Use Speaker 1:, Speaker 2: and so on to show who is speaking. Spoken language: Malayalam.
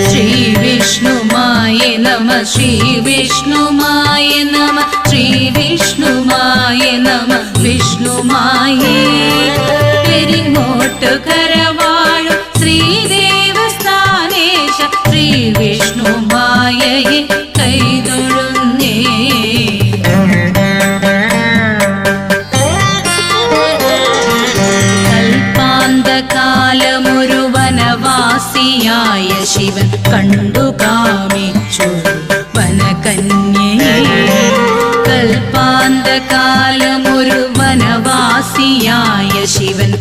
Speaker 1: ശ്രീ വിഷ്ണുമായ നമ ശ്രീ വിഷ്ണുമായ നമ ശ്രീ വിഷ്ണുമായ നമ വിഷ്ണുമായേ പെരിങ്ങോട്ട് കരവാഴും ശ്രീദേവസ്ഥാനേശ ശ്രീ വിഷ്ണുമായയെ കൈതൊഴുന്നേ. കൽപ്പാന്തകാലമൊരു വനവാസിയായ ശിവൻ കണ്ടു കാമിച്ചു വനകന്യയെ. കൽപ്പാന്തകാലമൊരു വനവാസിയായ ശിവൻ